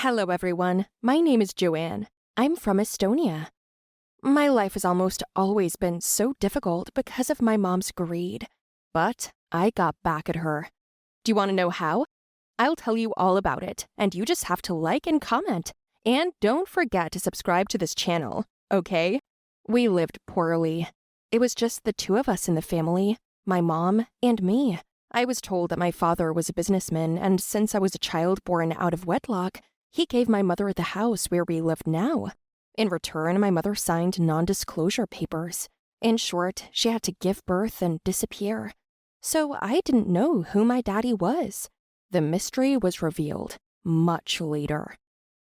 Hello everyone, my name is Joanne. I'm from Estonia. My life has almost always been so difficult because of my mom's greed. But I got back at her. Do you want to know how? I'll tell you all about it, and you just have to like and comment. And don't forget to subscribe to this channel, okay? We lived poorly. It was just the two of us in the family, my mom and me. I was told that my father was a businessman, and since I was a child born out of wedlock, he gave my mother the house where we live now. In return, my mother signed non-disclosure papers. In short, she had to give birth and disappear. So I didn't know who my daddy was. The mystery was revealed much later.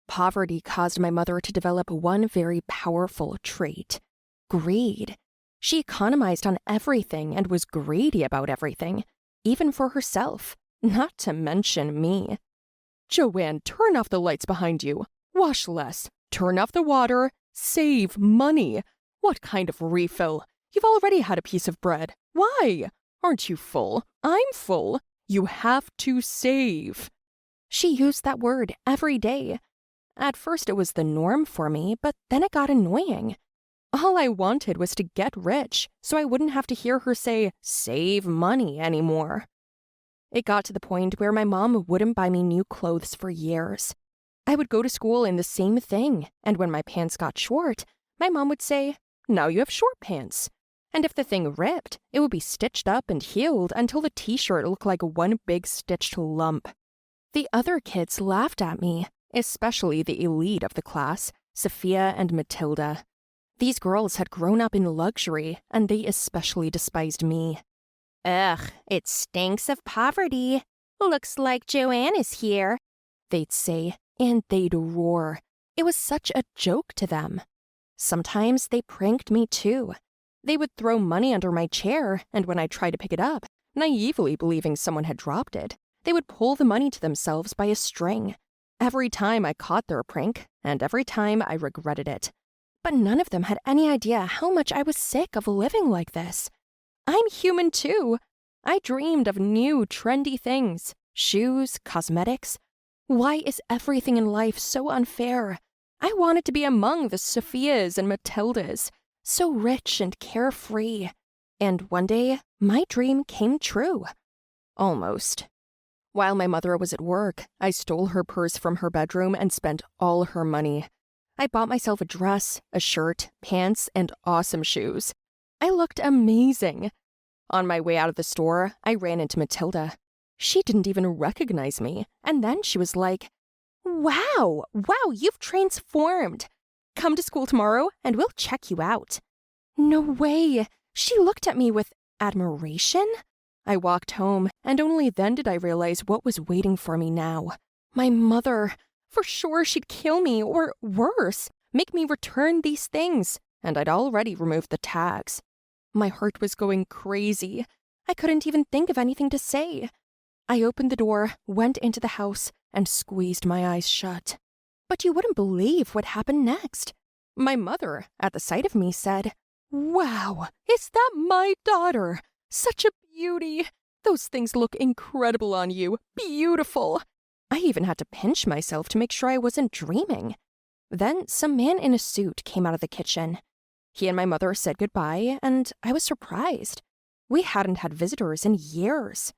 Poverty caused my mother to develop one very powerful trait: greed. She economized on everything and was greedy about everything, even for herself, not to mention me. Joanne, turn off the lights behind you. Wash less. Turn off the water. Save money. What kind of refill? You've already had a piece of bread. Why? Aren't you full? I'm full. You have to save. She used that word every day. At first it was the norm for me, but then it got annoying. All I wanted was to get rich, so I wouldn't have to hear her say, save money anymore. It got to the point where my mom wouldn't buy me new clothes for years. I would go to school in the same thing, and when my pants got short, my mom would say, now you have short pants. And if the thing ripped, it would be stitched up and healed until the t-shirt looked like one big stitched lump. The other kids laughed at me, especially the elite of the class, Sophia and Matilda. These girls had grown up in luxury, and they especially despised me. Ugh, it stinks of poverty. Looks like Joanne is here, they'd say, and they'd roar. It was such a joke to them. Sometimes they pranked me too. They would throw money under my chair, and when I tried to pick it up, naively believing someone had dropped it, they would pull the money to themselves by a string. Every time I caught their prank, and every time I regretted it. But none of them had any idea how much I was sick of living like this. I'm human too. I dreamed of new, trendy things. Shoes, cosmetics. Why is everything in life so unfair? I wanted to be among the Sophias and Matildas, so rich and carefree. And one day, my dream came true. Almost. While my mother was at work, I stole her purse from her bedroom and spent all her money. I bought myself a dress, a shirt, pants, and awesome shoes. I looked amazing. On my way out of the store, I ran into Matilda. She didn't even recognize me, and then she was like, Wow, you've transformed. Come to school tomorrow, and we'll check you out. No way. She looked at me with admiration. I walked home, and only then did I realize what was waiting for me now. My mother. For sure she'd kill me, or worse, make me return these things, and I'd already removed the tags. My heart was going crazy. I couldn't even think of anything to say. I opened the door, went into the house, and squeezed my eyes shut. But you wouldn't believe what happened next. My mother, at the sight of me, said, Wow, is that my daughter? Such a beauty. Those things look incredible on you. Beautiful. I even had to pinch myself to make sure I wasn't dreaming. Then some man in a suit came out of the kitchen. He and my mother said goodbye, and I was surprised. We hadn't had visitors in years.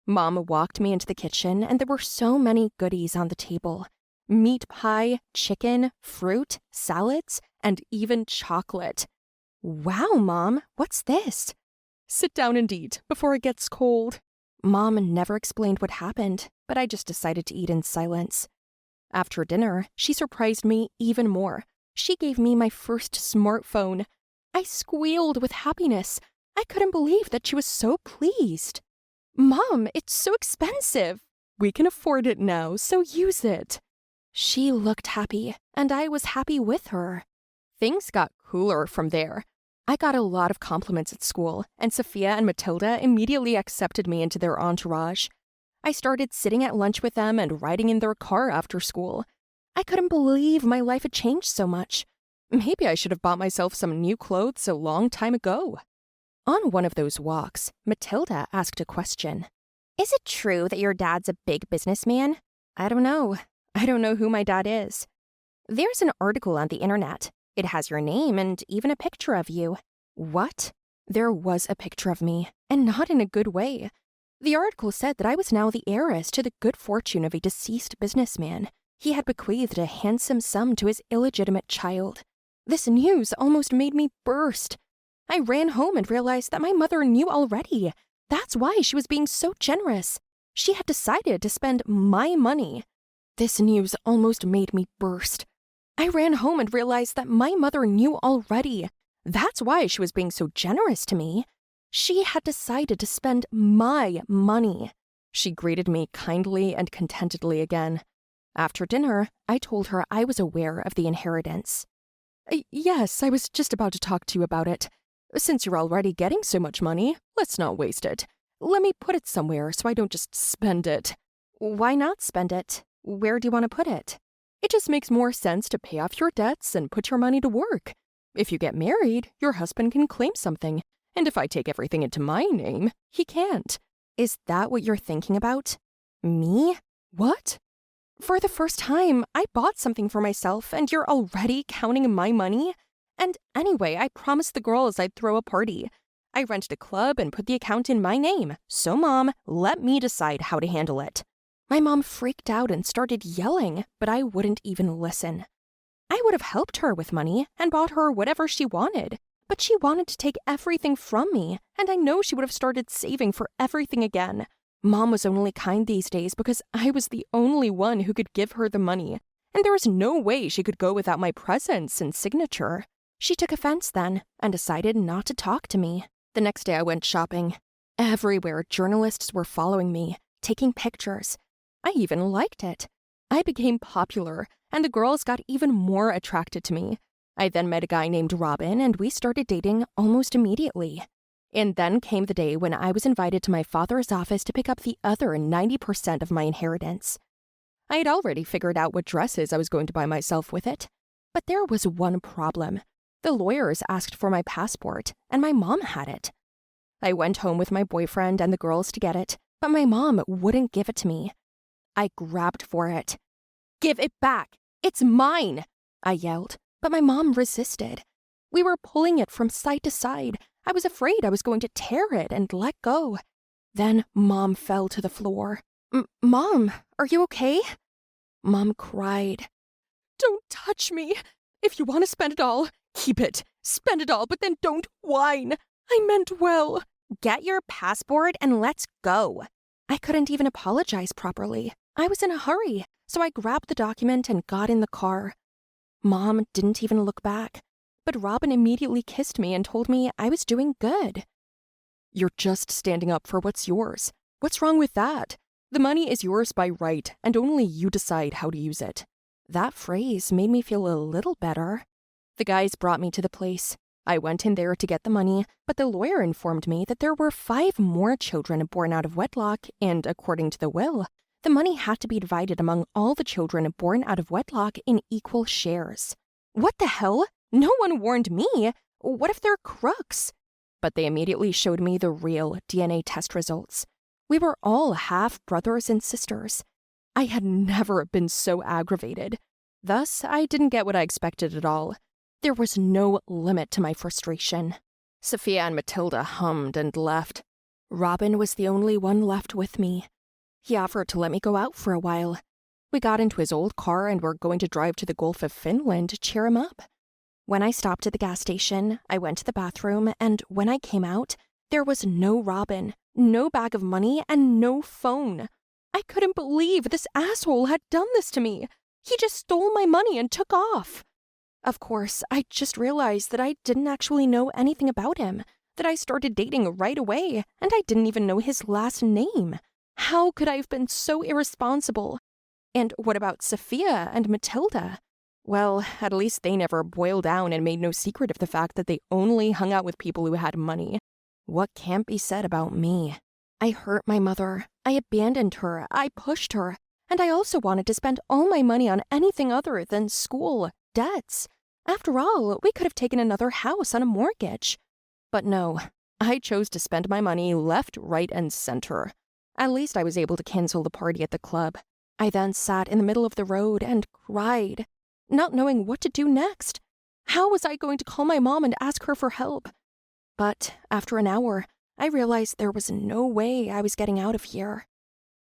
Mom walked me into the kitchen, and there were so many goodies on the table. Meat pie, chicken, fruit, salads, and even chocolate. Wow, Mom, what's this? Sit down and eat before it gets cold. Mom never explained what happened, but I just decided to eat in silence. After dinner, she surprised me even more. She gave me my first smartphone. I squealed with happiness. I couldn't believe that she was so pleased. Mom, it's so expensive. We can afford it now, so use it. She looked happy, and I was happy with her. Things got cooler from there. I got a lot of compliments at school, and Sophia and Matilda immediately accepted me into their entourage. I started sitting at lunch with them and riding in their car after school. I couldn't believe my life had changed so much. Maybe I should have bought myself some new clothes a long time ago. On one of those walks, Matilda asked a question. Is it true that your dad's a big businessman? I don't know. I don't know who my dad is. There's an article on the internet. It has your name and even a picture of you. What? There was a picture of me, and not in a good way. The article said that I was now the heiress to the good fortune of a deceased businessman. He had bequeathed a handsome sum to his illegitimate child. This news almost made me burst. I ran home and realized that my mother knew already. That's why she was being so generous. She had decided to spend my money. This news almost made me burst. I ran home and realized that my mother knew already. That's why she was being so generous to me. She had decided to spend my money. She greeted me kindly and contentedly again. After dinner, I told her I was aware of the inheritance. Yes, I was just about to talk to you about it. Since you're already getting so much money, let's not waste it. Let me put it somewhere so I don't just spend it. Why not spend it? Where do you want to put it? It just makes more sense to pay off your debts and put your money to work. If you get married, your husband can claim something. And if I take everything into my name, he can't. Is that what you're thinking about? Me? What? For the first time, I bought something for myself and you're already counting my money? And anyway, I promised the girls I'd throw a party. I rented a club and put the account in my name. So Mom, let me decide how to handle it. My mom freaked out and started yelling, but I wouldn't even listen. I would have helped her with money and bought her whatever she wanted, but she wanted to take everything from me, and I know she would have started saving for everything again. Mom was only kind these days because I was the only one who could give her the money, and there was no way she could go without my presence and signature. She took offense then and decided not to talk to me. The next day I went shopping. Everywhere journalists were following me, taking pictures. I even liked it. I became popular, and the girls got even more attracted to me. I then met a guy named Robin, and we started dating almost immediately. And then came the day when I was invited to my father's office to pick up the other 90% of my inheritance. I had already figured out what dresses I was going to buy myself with it. But there was one problem. The lawyers asked for my passport, and my mom had it. I went home with my boyfriend and the girls to get it, but my mom wouldn't give it to me. I grabbed for it. "Give it back! It's mine!" I yelled, but my mom resisted. We were pulling it from side to side. I was afraid I was going to tear it and let go. Then Mom fell to the floor. Mom, are you okay?" Mom cried. "Don't touch me. If you want to spend it all, keep it. Spend it all, but then don't whine. I meant well." "Get your passport and let's go." I couldn't even apologize properly. I was in a hurry, so I grabbed the document and got in the car. Mom didn't even look back, but Robin immediately kissed me and told me I was doing good. "You're just standing up for what's yours. What's wrong with that? The money is yours by right, and only you decide how to use it." That phrase made me feel a little better. The guys brought me to the place. I went in there to get the money, but the lawyer informed me that there were 5 more children born out of wedlock, and according to the will, the money had to be divided among all the children born out of wedlock in equal shares. What the hell? No one warned me. What if they're crooks? But they immediately showed me the real DNA test results. We were all half brothers and sisters. I had never been so aggravated. Thus, I didn't get what I expected at all. There was no limit to my frustration. Sophia and Matilda hummed and left. Robin was the only one left with me. He offered to let me go out for a while. We got into his old car and were going to drive to the Gulf of Finland to cheer him up. When I stopped at the gas station, I went to the bathroom, and when I came out, there was no Robin, no bag of money, and no phone. I couldn't believe this asshole had done this to me. He just stole my money and took off. Of course, I just realized that I didn't actually know anything about him, that I started dating right away, and I didn't even know his last name. How could I have been so irresponsible? And what about Sophia and Matilda? Well, at least they never boiled down and made no secret of the fact that they only hung out with people who had money. What can't be said about me? I hurt my mother. I abandoned her. I pushed her. And I also wanted to spend all my money on anything other than school, debts. After all, we could have taken another house on a mortgage. But no, I chose to spend my money left, right, and center. At least I was able to cancel the party at the club. I then sat in the middle of the road and cried, not knowing what to do next. How was I going to call my mom and ask her for help? But after an hour, I realized there was no way I was getting out of here.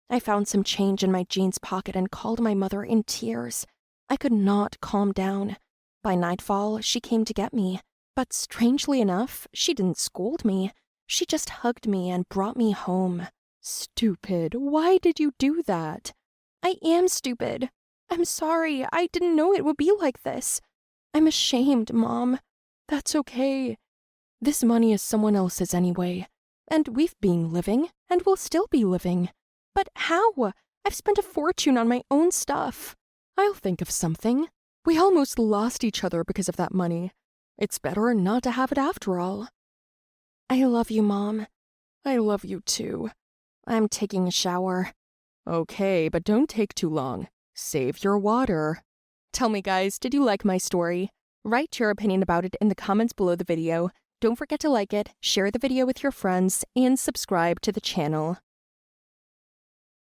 I found some change in my jeans pocket and called my mother in tears. I could not calm down. By nightfall, she came to get me. But strangely enough, she didn't scold me. She just hugged me and brought me home. Stupid. Why did you do that? I am stupid. I'm sorry. I didn't know it would be like this. I'm ashamed, Mom. That's okay. This money is someone else's anyway. And we've been living, and we'll still be living. But how? I've spent a fortune on my own stuff. I'll think of something. We almost lost each other because of that money. It's better not to have it after all. I love you, Mom. I love you too. I'm taking a shower. Okay, but don't take too long. Save your water. Tell me, guys, did you like my story? Write your opinion about it in the comments below the video. Don't forget to like it, share the video with your friends, and subscribe to the channel.